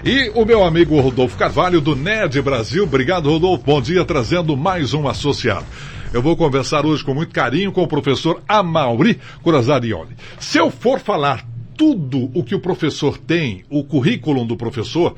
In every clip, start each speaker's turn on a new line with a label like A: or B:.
A: E o meu amigo Rodolfo Carvalho, do NED Brasil. Obrigado, Rodolfo. Bom dia, trazendo mais um associado. Eu vou conversar hoje com muito carinho com o professor Amaury Corazarioli. Se eu for falar tudo o que o professor tem, o currículo do professor,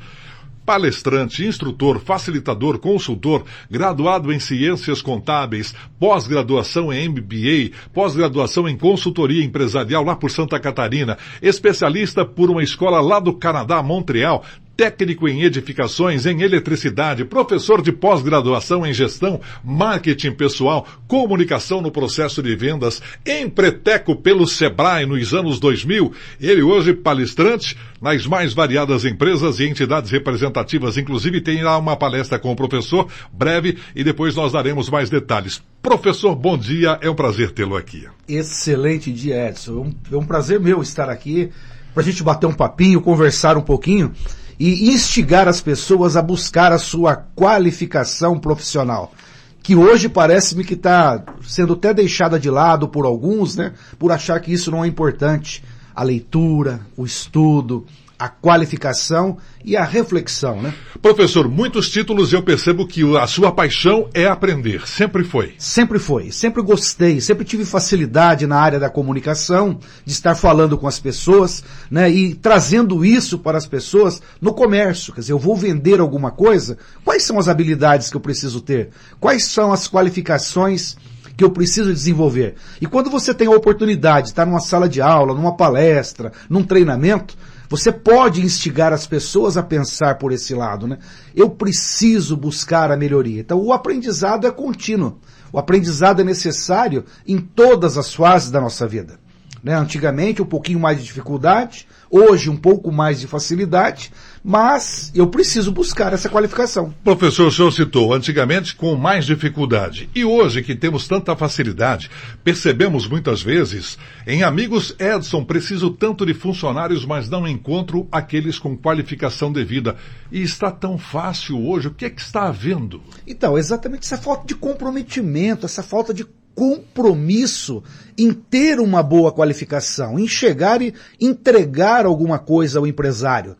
A: palestrante, instrutor, facilitador, consultor, graduado em ciências contábeis, pós-graduação em MBA, pós-graduação em consultoria empresarial lá por Santa Catarina, especialista por uma escola lá do Canadá, Montreal, técnico em edificações, em eletricidade, professor de pós-graduação em gestão, marketing pessoal, comunicação no processo de vendas, empreteco pelo Sebrae nos anos 2000. Ele hoje palestrante nas mais variadas empresas e entidades representativas. Inclusive tem lá uma palestra com o professor, breve, e depois nós daremos mais detalhes. Professor, bom dia, é um prazer tê-lo aqui.
B: Excelente dia, Edson. É um prazer meu estar aqui para a gente bater um papinho, conversar um pouquinho e instigar as pessoas a buscar a sua qualificação profissional, que hoje parece-me que está sendo até deixada de lado por alguns, né, por achar que isso não é importante. A leitura, o estudo, a qualificação e a reflexão, né?
A: Professor, muitos títulos eu percebo que a sua paixão é aprender, sempre foi.
B: Sempre foi, sempre gostei, sempre tive facilidade na área da comunicação, de estar falando com as pessoas, né, e trazendo isso para as pessoas no comércio. Quer dizer, eu vou vender alguma coisa, quais são as habilidades que eu preciso ter? Quais são as qualificações que eu preciso desenvolver? E quando você tem a oportunidade de estar numa sala de aula, numa palestra, num treinamento, você pode instigar as pessoas a pensar por esse lado, né? Eu preciso buscar a melhoria. Então, o aprendizado é contínuo. O aprendizado é necessário em todas as fases da nossa vida, né? Antigamente, um pouquinho mais de dificuldade, hoje um pouco mais de facilidade, mas eu preciso buscar essa qualificação.
A: Professor, o senhor citou antigamente com mais dificuldade. E hoje que temos tanta facilidade, percebemos muitas vezes, em amigos, Edson, preciso tanto de funcionários, mas não encontro aqueles com qualificação devida. E está tão fácil hoje, o que é que está havendo?
B: Então, exatamente essa falta de comprometimento, essa falta de compromisso em ter uma boa qualificação, em chegar e entregar alguma coisa ao empresário.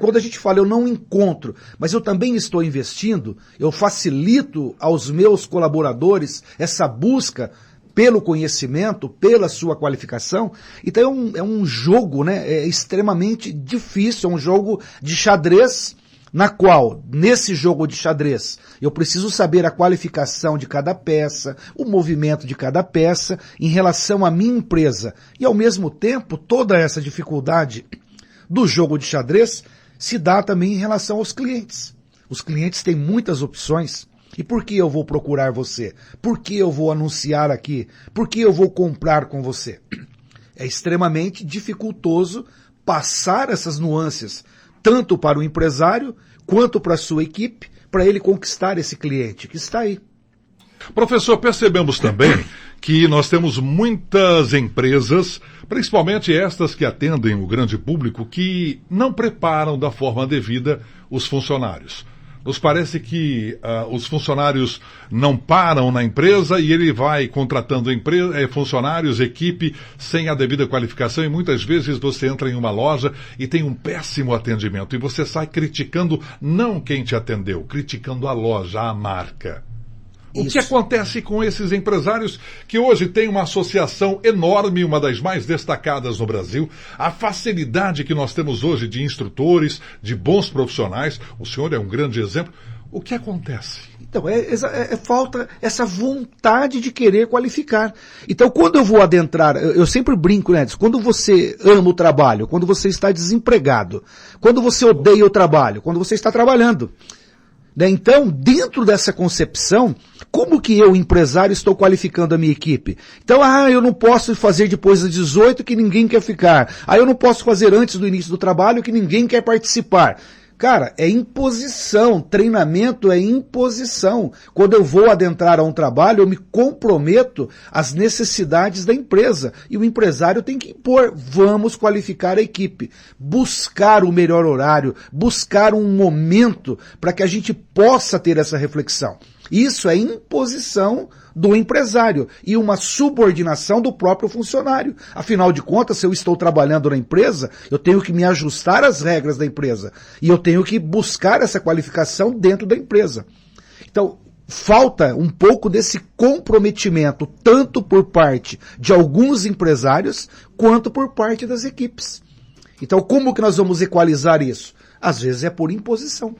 B: Quando a gente fala, eu não encontro, mas eu também estou investindo, eu facilito aos meus colaboradores essa busca pelo conhecimento, pela sua qualificação. Então é um jogo, né, extremamente difícil, é um jogo de xadrez, na qual, nesse jogo de xadrez, eu preciso saber a qualificação de cada peça, o movimento de cada peça em relação à minha empresa. E, ao mesmo tempo, toda essa dificuldade do jogo de xadrez se dá também em relação aos clientes. Os clientes têm muitas opções. E por que eu vou procurar você? Por que eu vou anunciar aqui? Por que eu vou comprar com você? É extremamente dificultoso passar essas nuances, tanto para o empresário quanto para a sua equipe, para ele conquistar esse cliente que está aí.
A: Professor, percebemos também que nós temos muitas empresas, principalmente estas que atendem o grande público, que não preparam da forma devida os funcionários. Nos parece que os funcionários não param na empresa e ele vai contratando funcionários, equipe, sem a devida qualificação, e muitas vezes você entra em uma loja e tem um péssimo atendimento e você sai criticando não quem te atendeu, criticando a loja, a marca. O que acontece com esses empresários que hoje têm uma associação enorme, uma das mais destacadas no Brasil, a facilidade que nós temos hoje de instrutores, de bons profissionais, o senhor é um grande exemplo. O que acontece?
B: Então, falta essa vontade de querer qualificar. Então, quando eu vou adentrar, eu sempre brinco, né? Quando você ama o trabalho, quando você está desempregado, quando você odeia o trabalho, quando você está trabalhando. Então, dentro dessa concepção, como que eu, empresário, estou qualificando a minha equipe? Então, eu não posso fazer depois das 18 que ninguém quer ficar. Eu não posso fazer antes do início do trabalho que ninguém quer participar. Cara, é imposição, treinamento é imposição. Quando eu vou adentrar a um trabalho, eu me comprometo às necessidades da empresa. E o empresário tem que impor, vamos qualificar a equipe, buscar o melhor horário, buscar um momento para que a gente possa ter essa reflexão. Isso é imposição do empresário e uma subordinação do próprio funcionário. Afinal de contas, se eu estou trabalhando na empresa, eu tenho que me ajustar às regras da empresa e eu tenho que buscar essa qualificação dentro da empresa. Então, falta um pouco desse comprometimento, tanto por parte de alguns empresários, quanto por parte das equipes. Então, como que nós vamos equalizar isso? Às vezes é por imposição.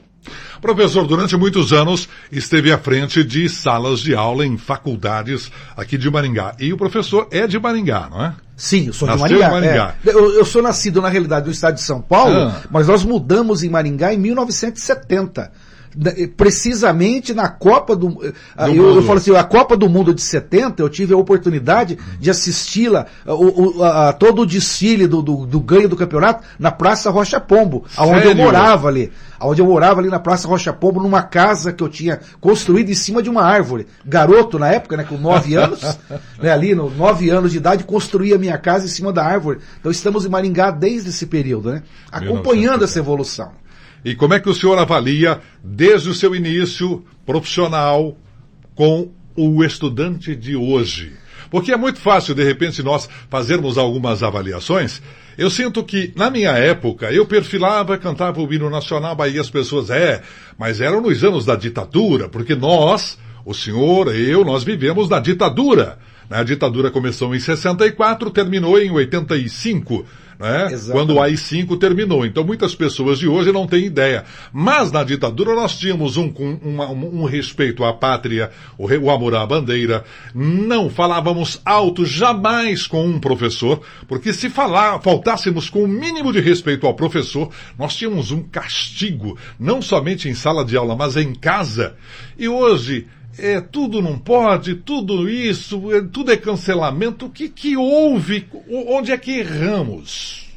A: Professor, durante muitos anos esteve à frente de salas de aula em faculdades aqui de Maringá. E o professor é de Maringá, não é?
B: Sim, eu sou de
A: Nasceu
B: Maringá.
A: em Maringá.
B: Eu sou nascido, na realidade, no estado de São Paulo, mas nós mudamos em Maringá em 1970. Precisamente na Copa do eu falo assim, a Copa do Mundo de 70, eu tive a oportunidade de assisti-la, a todo o desfile do ganho do campeonato na Praça Rocha Pombo, onde eu morava ali. Onde eu morava ali na Praça Rocha Pombo, numa casa que eu tinha construído em cima de uma árvore. Garoto na época, né, com 9 anos, né, ali, 9 anos de idade, construía a minha casa em cima da árvore. Então estamos em Maringá desde esse período, né, acompanhando essa evolução.
A: E como é que o senhor avalia, desde o seu início profissional, com o estudante de hoje? Porque é muito fácil, de repente, nós fazermos algumas avaliações. Eu sinto que, na minha época, eu perfilava, cantava o hino nacional, aí as pessoas, mas eram nos anos da ditadura, porque nós, o senhor, nós vivemos na ditadura. A ditadura começou em 64, terminou em 85. Né? Quando o AI-5 terminou. Então muitas pessoas de hoje não têm ideia. Mas na ditadura nós tínhamos um respeito à pátria, o amor à bandeira. Não falávamos alto jamais com um professor, porque se faltássemos com o mínimo de respeito ao professor, nós tínhamos um castigo, não somente em sala de aula, mas em casa. E hoje tudo não pode, tudo isso, tudo é cancelamento. O que houve? Onde é que erramos?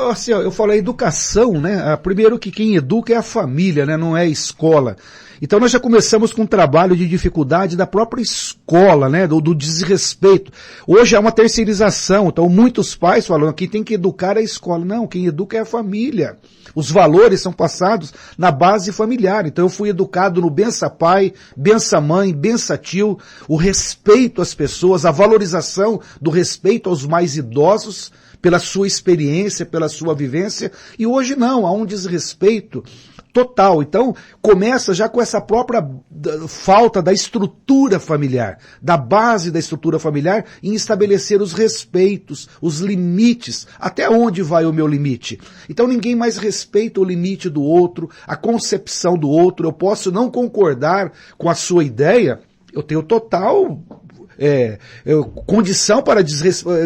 B: Assim, eu falo a educação, né? Primeiro que quem educa é a família, né? Não é a escola. Então nós já começamos com um trabalho de dificuldade da própria escola, né? Do desrespeito. Hoje há uma terceirização, então muitos pais falam que quem tem que educar é a escola. Não, quem educa é a família. Os valores são passados na base familiar. Então eu fui educado no bença pai, bença mãe, bença tio, o respeito às pessoas, a valorização do respeito aos mais idosos, pela sua experiência, pela sua vivência. E hoje não, há um desrespeito total. Então, começa já com essa própria falta da estrutura familiar, da base da estrutura familiar, em estabelecer os respeitos, os limites. Até onde vai o meu limite? Então, ninguém mais respeita o limite do outro, a concepção do outro. Eu posso não concordar com a sua ideia, eu tenho total condição para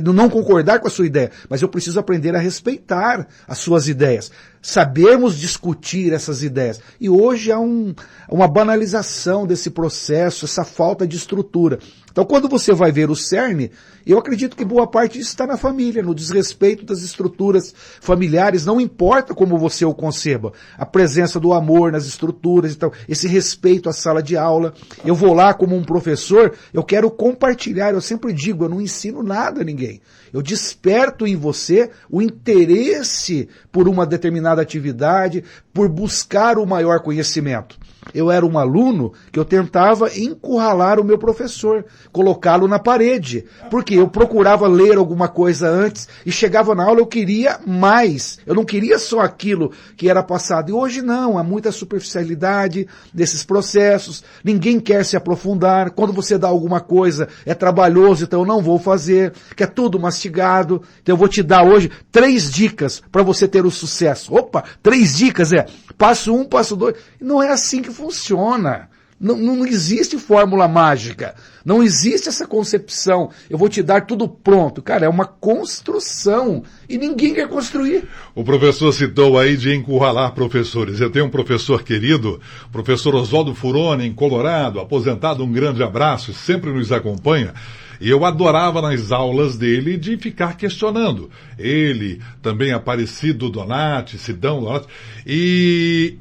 B: não concordar com a sua ideia, mas eu preciso aprender a respeitar as suas ideias, sabermos discutir essas ideias. E hoje há uma banalização desse processo, essa falta de estrutura. Então, quando você vai ver o cerne, eu acredito que boa parte disso está na família, no desrespeito das estruturas familiares, não importa como você o conceba, a presença do amor nas estruturas, então, esse respeito à sala de aula. Eu vou lá como um professor, eu quero compartilhar, eu sempre digo, eu não ensino nada a ninguém. Eu desperto em você o interesse por uma determinada atividade, por buscar o maior conhecimento. Eu era um aluno que eu tentava encurralar o meu professor, colocá-lo na parede, porque eu procurava ler alguma coisa antes e chegava na aula, eu queria mais, eu não queria só aquilo que era passado. E hoje não, há muita superficialidade desses processos, ninguém quer se aprofundar. Quando você dá alguma coisa, é trabalhoso, então eu não vou fazer, que é tudo mastigado. Então eu vou te dar hoje 3 dicas para você ter o sucesso. Opa, 3 dicas passo 1, passo 2. Não é assim que funciona. Não existe fórmula mágica. Não existe essa concepção. Eu vou te dar tudo pronto. Cara, é uma construção. E ninguém quer construir.
A: O professor citou aí de encurralar professores. Eu tenho um professor querido, professor Oswaldo Furoni, em Colorado, aposentado, um grande abraço, sempre nos acompanha. E eu adorava nas aulas dele de ficar questionando. Ele, também Aparecido Donati, Sidão Donati. E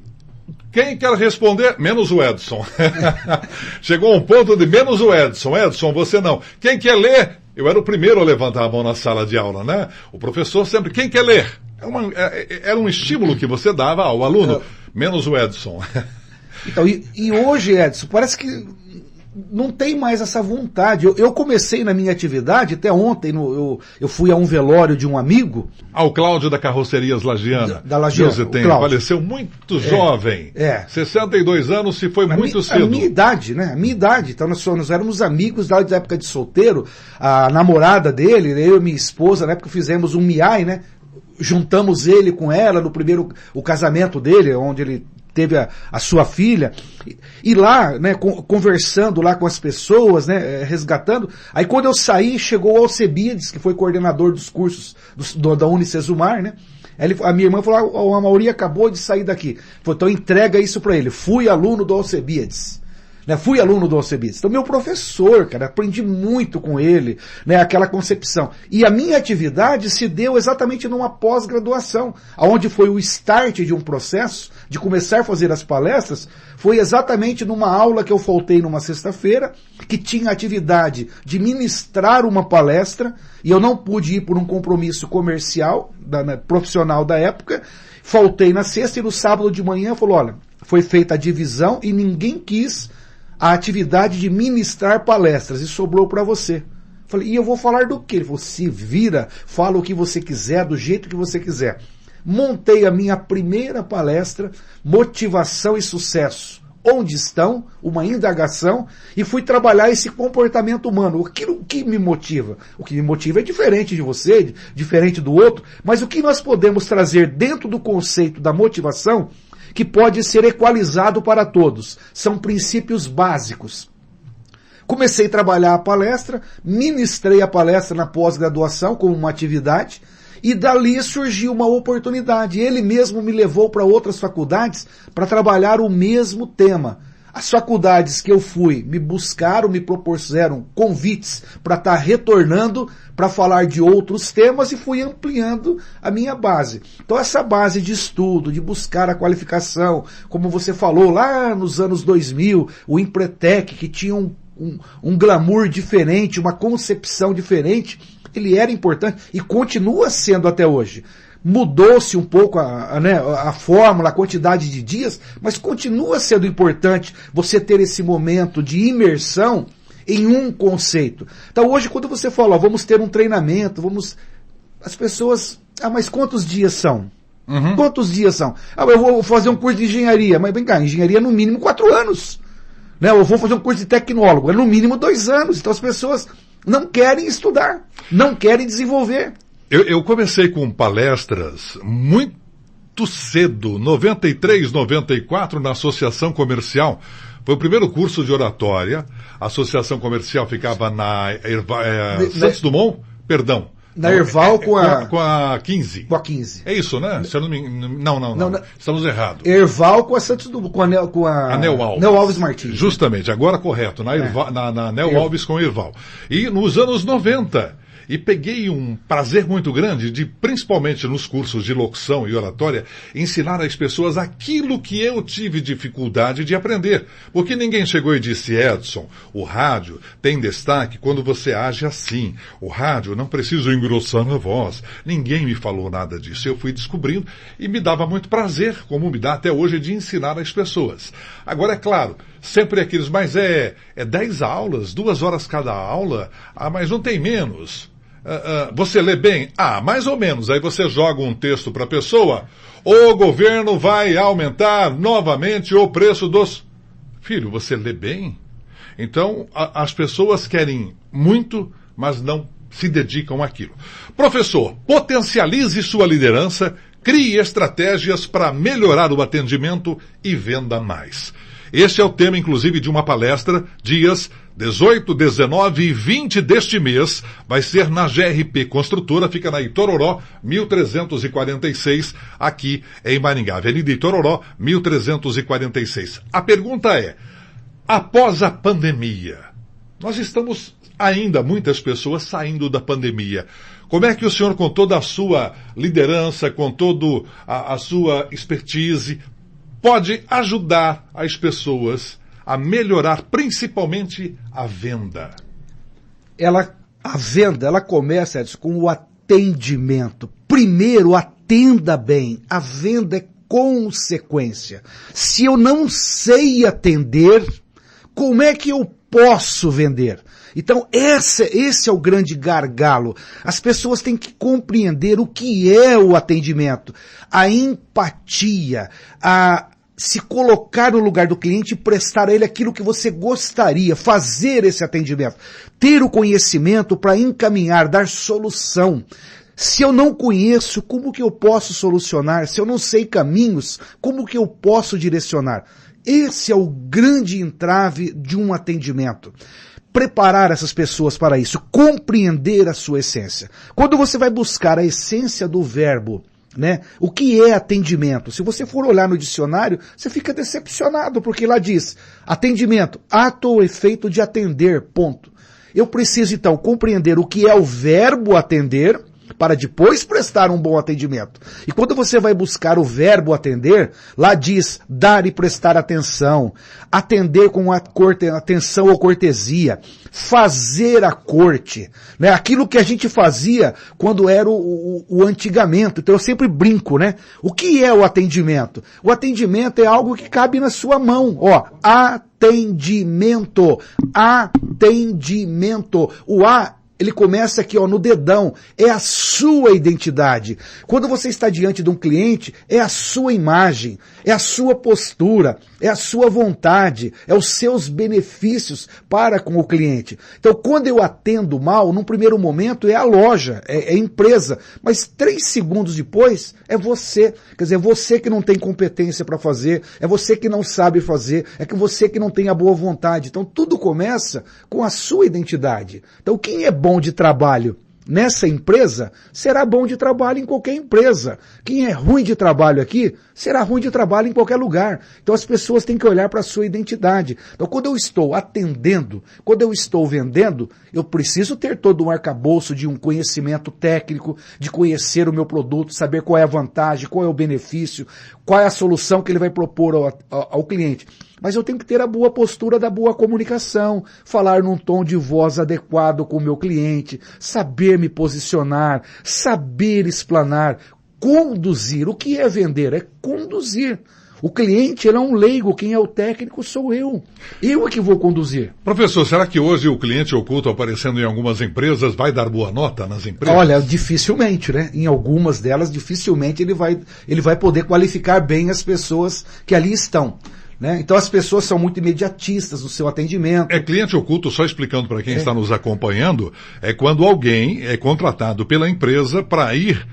A: quem quer responder? Menos o Edson. Chegou a um ponto de menos o Edson. Edson, você não. Quem quer ler? Eu era o primeiro a levantar a mão na sala de aula, né? O professor sempre, quem quer ler? Era um estímulo que você dava ao aluno. Menos o Edson.
B: Então, e hoje, Edson, parece que não tem mais essa vontade. Eu comecei na minha atividade, até ontem eu fui a um velório de um amigo.
A: O Cláudio da Carrocerias Lagiana.
B: Da Lagiana.
A: Deus tem, faleceu muito jovem. 62 anos, se foi muito cedo.
B: A minha idade, né? A minha idade. Então nós éramos amigos da época de solteiro. A namorada dele, eu e minha esposa, na época fizemos um miai, né? Juntamos ele com ela no primeiro, o casamento dele, onde ele teve a sua filha, e lá, né, conversando lá com as pessoas, né, resgatando. Aí quando eu saí, chegou o Alcebiades, que foi coordenador dos cursos da Unicesumar, né? A minha irmã falou, o Amaury acabou de sair daqui. Falei, então entrega isso para ele. Fui aluno do Alcebiades. Né, fui aluno do Alcebiades. Então, meu professor, cara, aprendi muito com ele, né, aquela concepção. E a minha atividade se deu exatamente numa pós-graduação, onde foi o start de um processo, de começar a fazer as palestras, foi exatamente numa aula que eu faltei numa sexta-feira, que tinha a atividade de ministrar uma palestra, e eu não pude ir por um compromisso comercial, profissional da época. Faltei na sexta e no sábado de manhã falou, olha, foi feita a divisão e ninguém quis a atividade de ministrar palestras, e sobrou para você. Falei, e eu vou falar do quê? Ele falou, se vira, fala o que você quiser, do jeito que você quiser. Montei a minha primeira palestra, Motivação e Sucesso. Onde estão? Uma indagação, e fui trabalhar esse comportamento humano. O que me motiva? O que me motiva é diferente de você, diferente do outro, mas o que nós podemos trazer dentro do conceito da motivação que pode ser equalizado para todos. São princípios básicos. Comecei a trabalhar a palestra, ministrei a palestra na pós-graduação como uma atividade, e dali surgiu uma oportunidade. Ele mesmo me levou para outras faculdades para trabalhar o mesmo tema. As faculdades que eu fui me buscaram, me propuseram convites para estar retornando para falar de outros temas, e fui ampliando a minha base. Então essa base de estudo, de buscar a qualificação, como você falou lá nos anos 2000, o Empretec, que tinha um glamour diferente, uma concepção diferente, ele era importante e continua sendo até hoje. Mudou-se um pouco a fórmula, a quantidade de dias, mas continua sendo importante você ter esse momento de imersão em um conceito. Então hoje, quando você fala, vamos ter um treinamento, as pessoas, mas quantos dias são? Uhum. Quantos dias são? Eu vou fazer um curso de engenharia, mas vem cá, engenharia no mínimo 4 anos. Né? Eu vou fazer um curso de tecnólogo, é no mínimo 2 anos. Então as pessoas não querem estudar, não querem desenvolver.
A: Eu comecei com palestras muito cedo, 93, 94, na Associação Comercial. Foi o primeiro curso de oratória. A Associação Comercial ficava na Santos Dumont, perdão.
B: Na Erval com
A: a 15.
B: Com a 15.
A: É isso, né? Não. Estamos errados.
B: Erval com a Santos Dumont, com a
A: Nel Alves.
B: Nel Alves Martins.
A: Justamente, agora correto. Na Nel Alves com Erval. E nos anos 90... E peguei um prazer muito grande de, principalmente nos cursos de locução e oratória, ensinar às pessoas aquilo que eu tive dificuldade de aprender. Porque ninguém chegou e disse, Edson, o rádio tem destaque quando você age assim. O rádio não precisa engrossar a voz. Ninguém me falou nada disso. Eu fui descobrindo e me dava muito prazer, como me dá até hoje, de ensinar às pessoas. Agora, é claro, sempre aqueles, mas é 10 aulas, 2 horas cada aula, mas não tem menos. Você lê bem? Mais ou menos. Aí você joga um texto para a pessoa, o governo vai aumentar novamente o preço dos... Filho, você lê bem? Então, as pessoas querem muito, mas não se dedicam àquilo. Professor, potencialize sua liderança, crie estratégias para melhorar o atendimento e venda mais. Este é o tema, inclusive, de uma palestra, dias 18, 19 e 20 deste mês. Vai ser na GRP Construtora, fica na Itororó, 1346, aqui em Maringá. Avenida Itororó, 1346. A pergunta é, após a pandemia, nós estamos ainda, muitas pessoas, saindo da pandemia. Como é que o senhor, com toda a sua liderança, com toda a sua expertise, pode ajudar as pessoas a melhorar principalmente a venda?
B: A venda, ela começa, Edson, com o atendimento. Primeiro, atenda bem. A venda é consequência. Se eu não sei atender, como é que eu posso vender? Então esse é o grande gargalo. As pessoas têm que compreender o que é o atendimento, a empatia, a se colocar no lugar do cliente e prestar a ele aquilo que você gostaria, fazer esse atendimento, ter o conhecimento para encaminhar, dar solução. Se eu não conheço, como que eu posso solucionar? Se eu não sei caminhos, como que eu posso direcionar? Esse é o grande entrave de um atendimento. Preparar essas pessoas para isso, compreender a sua essência. Quando você vai buscar a essência do verbo, né? O que é atendimento? Se você for olhar no dicionário, você fica decepcionado, porque lá diz, atendimento, ato ou efeito de atender, ponto. Eu preciso então compreender o que é o verbo atender, para depois prestar um bom atendimento. E quando você vai buscar o verbo atender, lá diz dar e prestar atenção, atender com atenção ou cortesia, fazer a corte, né? Aquilo que a gente fazia quando era o antigamento. Então eu sempre brinco, né? O que é o atendimento? O atendimento é algo que cabe na sua mão. Ó, atendimento. Atendimento. O A, ele começa aqui, ó, no dedão. É a sua identidade. Quando você está diante de um cliente, é a sua imagem, é a sua postura, é a sua vontade, é os seus benefícios para com o cliente. Então, quando eu atendo mal, num primeiro momento é a loja, é a empresa, mas 3 segundos depois é você. Quer dizer, é você que não tem competência para fazer, é você que não sabe fazer, é que você que não tem a boa vontade. Então, tudo começa com a sua identidade. Então, quem é bom de trabalho nessa empresa, será bom de trabalho em qualquer empresa. Quem é ruim de trabalho aqui, será ruim de trabalho em qualquer lugar. Então as pessoas têm que olhar para a sua identidade. Então quando eu estou atendendo, quando eu estou vendendo, eu preciso ter todo um arcabouço de um conhecimento técnico, de conhecer o meu produto, saber qual é a vantagem, qual é o benefício, qual é a solução que ele vai propor ao cliente. Mas eu tenho que ter a boa postura da boa comunicação, falar num tom de voz adequado com o meu cliente, saber me posicionar, saber explanar, conduzir. O que é vender? É conduzir. O cliente, ele é um leigo, quem é o técnico sou eu. Eu é que vou conduzir.
A: Professor, será que hoje o cliente oculto aparecendo em algumas empresas vai dar boa nota nas empresas?
B: Olha, dificilmente, né? Em algumas delas, dificilmente ele vai poder qualificar bem as pessoas que ali estão. Né? Então as pessoas são muito imediatistas no seu atendimento.
A: É cliente oculto, só explicando para quem está nos acompanhando, é quando alguém é contratado pela empresa para ir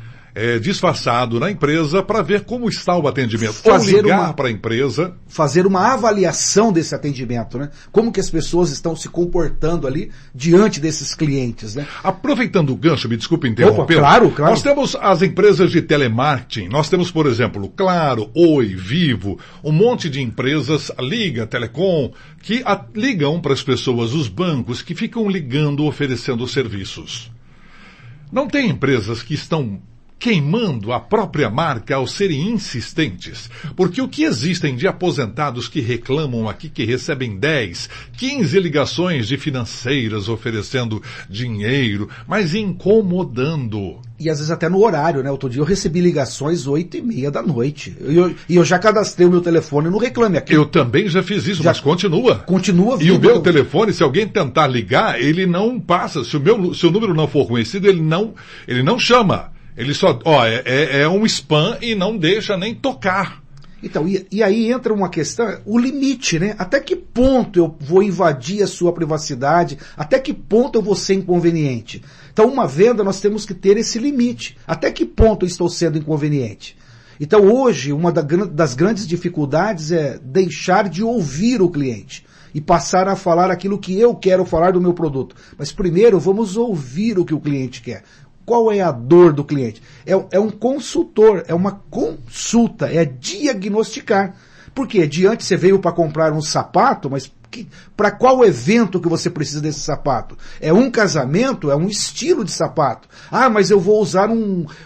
A: disfarçado na empresa para ver como está o atendimento. Ou ligar para a empresa.
B: Fazer uma avaliação desse atendimento, né? Como que as pessoas estão se comportando ali diante desses clientes, né?
A: Aproveitando o gancho, me desculpe interromper.
B: Claro.
A: Nós temos as empresas de telemarketing, nós temos, por exemplo, Claro, Oi, Vivo, um monte de empresas, Liga, Telecom, que ligam para as pessoas, os bancos, que ficam ligando, oferecendo serviços. Não tem empresas que estão queimando a própria marca ao serem insistentes, porque o que existem de aposentados que reclamam aqui que recebem 10, 15 ligações de financeiras oferecendo dinheiro, mas incomodando.
B: E às vezes até no horário, né? Outro dia eu recebi ligações 8h30 da noite. E eu já cadastrei o meu telefone no Reclame Aqui.
A: Eu também já fiz isso, mas continua.
B: Continua
A: vindo. E o meu telefone, se alguém tentar ligar, ele não passa. Se o número não for conhecido, ele não chama. Ele só, é um spam e não deixa nem tocar.
B: Então, e aí entra uma questão, o limite, né? Até que ponto eu vou invadir a sua privacidade? Até que ponto eu vou ser inconveniente? Então, uma venda, nós temos que ter esse limite. Até que ponto eu estou sendo inconveniente? Então, hoje, uma das grandes dificuldades é deixar de ouvir o cliente e passar a falar aquilo que eu quero falar do meu produto. Mas primeiro, vamos ouvir o que o cliente quer. Qual é a dor do cliente? É um consultor, é uma consulta, é diagnosticar. Por quê? Diante você veio para comprar um sapato, mas para qual evento que você precisa desse sapato? É um casamento? É um estilo de sapato? Ah, mas eu vou usar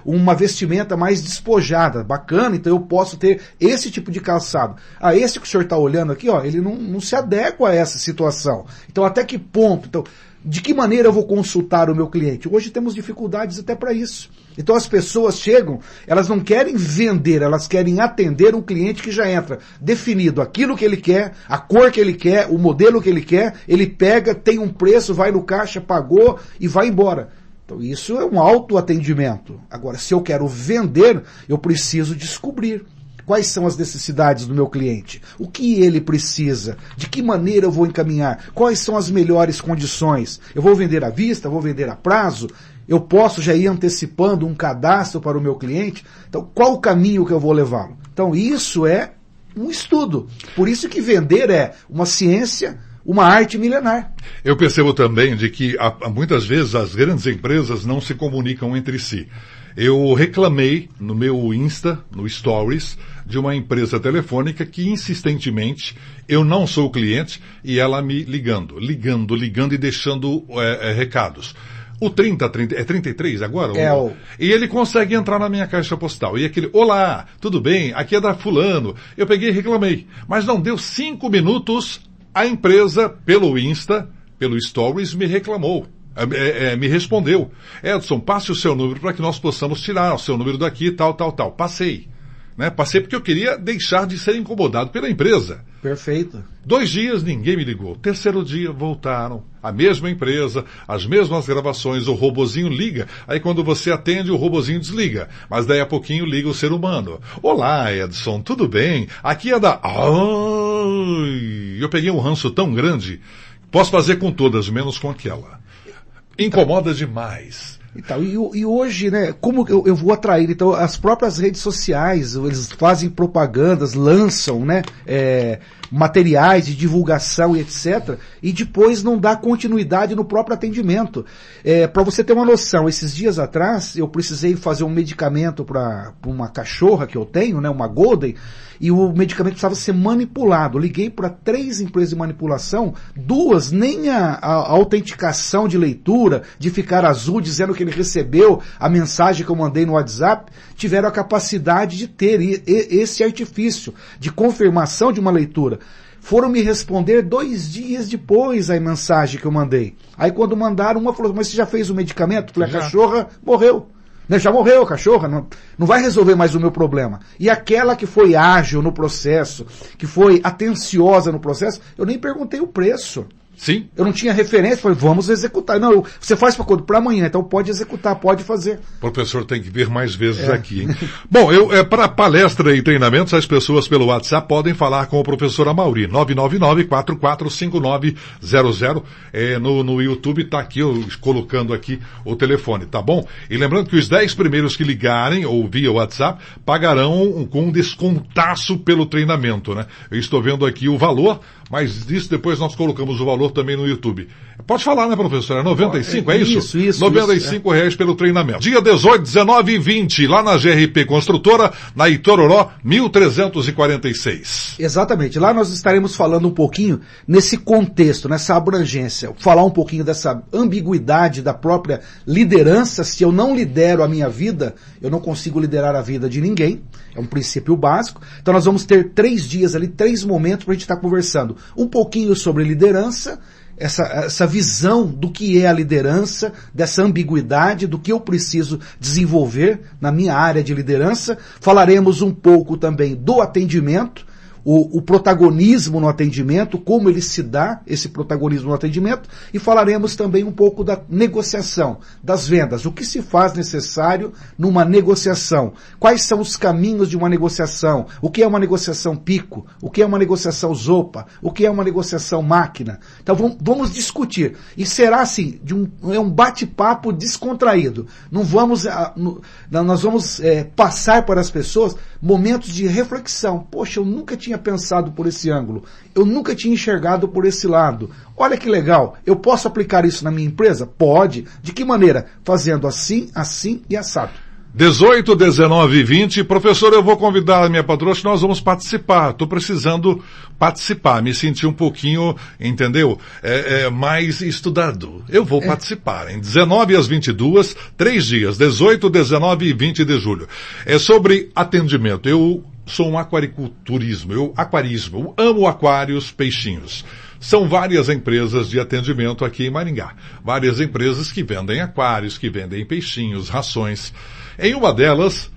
B: uma vestimenta mais despojada, bacana, então eu posso ter esse tipo de calçado. Ah, esse que o senhor está olhando aqui, ó, ele não se adequa a essa situação. Então até que ponto? Então, De que maneira eu vou consultar o meu cliente? Hoje temos dificuldades até para isso. Então as pessoas chegam, elas não querem vender, elas querem atender um cliente que já entra definido aquilo que ele quer, a cor que ele quer, o modelo que ele quer, ele pega, tem um preço, vai no caixa, pagou e vai embora. Então isso é um autoatendimento. Agora, se eu quero vender, eu preciso descobrir quais são as necessidades do meu cliente, o que ele precisa, de que maneira eu vou encaminhar, quais são as melhores condições. Eu vou vender à vista, vou vender a prazo, eu posso já ir antecipando um cadastro para o meu cliente. Então, qual o caminho que eu vou levá-lo? Então, isso é um estudo. Por isso que vender é uma ciência, uma arte milenar.
A: Eu percebo também de que muitas vezes as grandes empresas não se comunicam entre si. Eu reclamei no meu Insta, no Stories, de uma empresa telefônica que insistentemente, eu não sou o cliente, e ela me ligando e deixando recados. O 30, é 33 agora? E ele consegue entrar na minha caixa postal. E aquele, olá, tudo bem? Aqui é da fulano. Eu peguei e reclamei. Mas não deu 5 minutos, a empresa, pelo Insta, pelo Stories, me reclamou. Me respondeu. Edson, passe o seu número para que nós possamos tirar o seu número daqui, tal. Passei. Passei porque eu queria deixar de ser incomodado pela empresa.
B: Perfeito.
A: 2 dias, ninguém me ligou. 3º dia, voltaram. A mesma empresa, as mesmas gravações, o robozinho liga. Aí quando você atende, o robozinho desliga. Mas daí a pouquinho liga o ser humano. Olá, Edson, tudo bem? Aqui é da... Ai, eu peguei um ranço tão grande. Posso fazer com todas, menos com aquela. Incomoda demais.
B: Então, e hoje, né, como eu vou atrair? Então, as próprias redes sociais, eles fazem propagandas, lançam, né, materiais de divulgação e etc. E depois não dá continuidade no próprio atendimento. Para você ter uma noção, esses dias atrás, eu precisei fazer um medicamento para uma cachorra que eu tenho, né, uma Golden, e o medicamento precisava ser manipulado. Liguei para 3 empresas de manipulação, 2 nem a autenticação de leitura, de ficar azul dizendo que ele recebeu a mensagem que eu mandei no WhatsApp, tiveram a capacidade de ter esse artifício de confirmação de uma leitura. Foram me responder 2 dias depois a mensagem que eu mandei. Aí quando mandaram, uma falou, mas você já fez o medicamento? Falei, a cachorra morreu. Já morreu a cachorra, não vai resolver mais o meu problema. E aquela que foi ágil no processo, que foi atenciosa no processo, eu nem perguntei o preço.
A: Sim.
B: Eu não tinha referência, falei, vamos executar. Não, você faz para quando? Para amanhã, então pode executar, pode fazer.
A: O professor tem que vir mais vezes aqui, hein? Bom, para palestra e treinamentos, as pessoas pelo WhatsApp podem falar com o professor Amaury, 999-445900. No YouTube está aqui, eu colocando aqui o telefone, tá bom? E lembrando que os 10 primeiros que ligarem, ou via WhatsApp, pagarão com um descontaço pelo treinamento, né? Eu estou vendo aqui o valor, mas disso depois nós colocamos o valor também no YouTube. Pode falar, né, professor? É 95, é isso?
B: Isso.
A: R$95 pelo treinamento. Dia 18, 19 e 20, lá na GRP Construtora, na Itororó, 1346.
B: Exatamente. Lá nós estaremos falando um pouquinho nesse contexto, nessa abrangência. Falar um pouquinho dessa ambiguidade da própria liderança. Se eu não lidero a minha vida, eu não consigo liderar a vida de ninguém. É um princípio básico. Então nós vamos ter 3 dias ali, 3 momentos para a gente estar conversando um pouquinho sobre liderança, essa visão do que é a liderança, dessa ambiguidade, do que eu preciso desenvolver na minha área de liderança. Falaremos um pouco também do atendimento, o protagonismo no atendimento, como ele se dá, esse protagonismo no atendimento, e falaremos também um pouco da negociação, das vendas, o que se faz necessário numa negociação, quais são os caminhos de uma negociação, o que é uma negociação pico, o que é uma negociação zopa, o que é uma negociação máquina. Então vamos discutir, e será assim, um bate-papo descontraído, nós vamos passar para as pessoas momentos de reflexão. Poxa, eu nunca tinha pensado por esse ângulo, eu nunca tinha enxergado por esse lado. Olha que legal, eu posso aplicar isso na minha empresa? Pode. De que maneira? Fazendo assim, assim e assado.
A: 18, 19 e 20, professor, eu vou convidar a minha patroa, nós vamos participar, estou precisando participar, me senti um pouquinho, entendeu, mais estudado, eu vou participar, em 19 às 22, 3 dias, 18, 19 e 20 de julho, é sobre atendimento. Eu sou um aquariculturismo, eu amo aquários, peixinhos. São várias empresas de atendimento aqui em Maringá. Várias empresas que vendem aquários, que vendem peixinhos, rações. Em uma delas,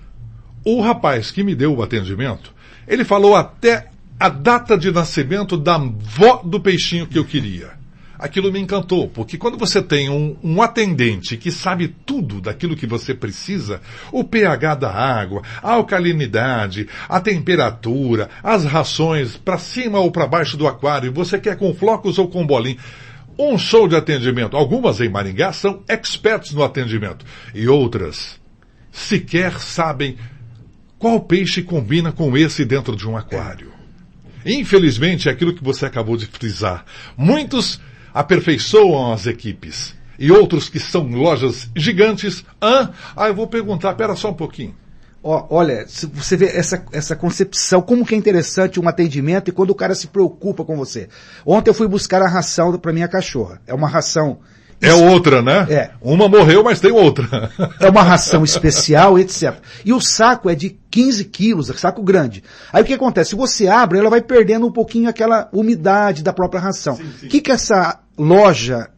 A: o rapaz que me deu o atendimento, ele falou até a data de nascimento da avó do peixinho que eu queria. Aquilo me encantou, porque quando você tem um atendente que sabe tudo daquilo que você precisa, o pH da água, a alcalinidade, a temperatura, as rações, para cima ou para baixo do aquário, você quer com flocos ou com bolinho. Um show de atendimento. Algumas em Maringá são experts no atendimento. E outras sequer sabem qual peixe combina com esse dentro de um aquário. Infelizmente, é aquilo que você acabou de frisar. Muitos aperfeiçoam as equipes. E outros que são lojas gigantes, eu vou perguntar, pera só um pouquinho.
B: Olha, você vê essa concepção, como que é interessante um atendimento e quando o cara se preocupa com você. Ontem eu fui buscar a ração para minha cachorra. É uma ração...
A: É outra, né?
B: É.
A: Uma morreu, mas tem outra.
B: É uma ração especial, etc. E o saco é de 15 quilos, saco grande. Aí o que acontece? Se você abre, ela vai perdendo um pouquinho aquela umidade da própria ração. O que essa loja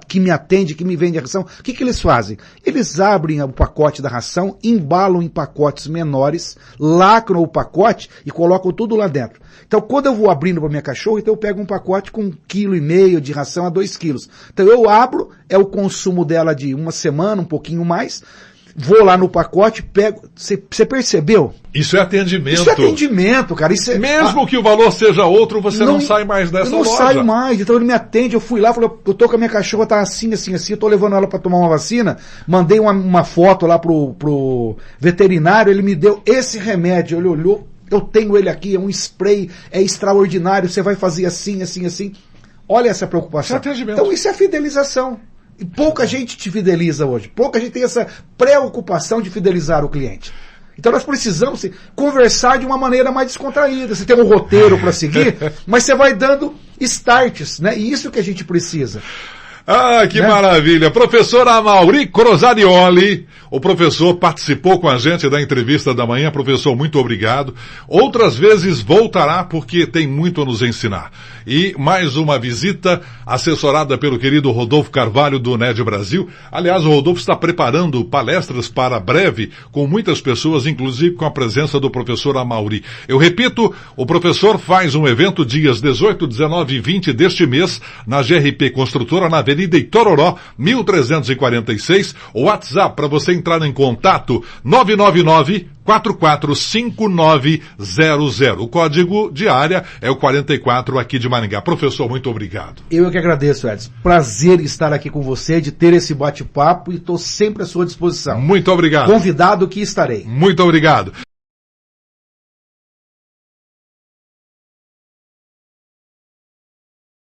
B: que me atende, que me vende a ração, o que eles fazem? Eles abrem o pacote da ração, embalam em pacotes menores, lacram o pacote e colocam tudo lá dentro. Então, quando eu vou abrindo para minha cachorra, então eu pego um pacote com 1,5 kg de ração a 2 quilos. Então, eu abro, é o consumo dela de uma semana, um pouquinho mais, vou lá no pacote, pego... Você percebeu?
A: Isso é atendimento.
B: Isso é atendimento, cara. Isso é...
A: Mesmo que o valor seja outro, você não sai mais dessa loja.
B: Eu não saio mais. Então, ele me atende, eu fui lá, falei, eu tô com a minha cachorra, tá assim, eu tô levando ela para tomar uma vacina, mandei uma foto lá pro veterinário, ele me deu esse remédio, ele olhou, eu tenho ele aqui, é um spray, é extraordinário, você vai fazer assim, assim, assim. Olha essa preocupação.
A: Isso é atendimento.
B: Então isso é fidelização. E pouca gente te fideliza hoje. Pouca gente tem essa preocupação de fidelizar o cliente. Então nós precisamos conversar de uma maneira mais descontraída. Você tem um roteiro para seguir, mas você vai dando starts, né? E isso que a gente precisa.
A: Que maravilha. Professor Amaury Crosarioli, o professor participou com a gente da entrevista da manhã. Professor, muito obrigado. Outras vezes voltará porque tem muito a nos ensinar. E mais uma visita assessorada pelo querido Rodolfo Carvalho do NED Brasil. Aliás, o Rodolfo está preparando palestras para breve com muitas pessoas, inclusive com a presença do professor Amaury. Eu repito, o professor faz um evento dias 18, 19 e 20 deste mês na GRP Construtora, na Avenida Itororó, 1346. O WhatsApp para você entrar em contato, 999-445900. O código de área é o 44 aqui de Maringá. Professor, muito obrigado.
B: Eu que agradeço, Edson. Prazer estar aqui com você, de ter esse bate-papo e estou sempre à sua disposição.
A: Muito obrigado.
B: Convidado que estarei.
A: Muito obrigado.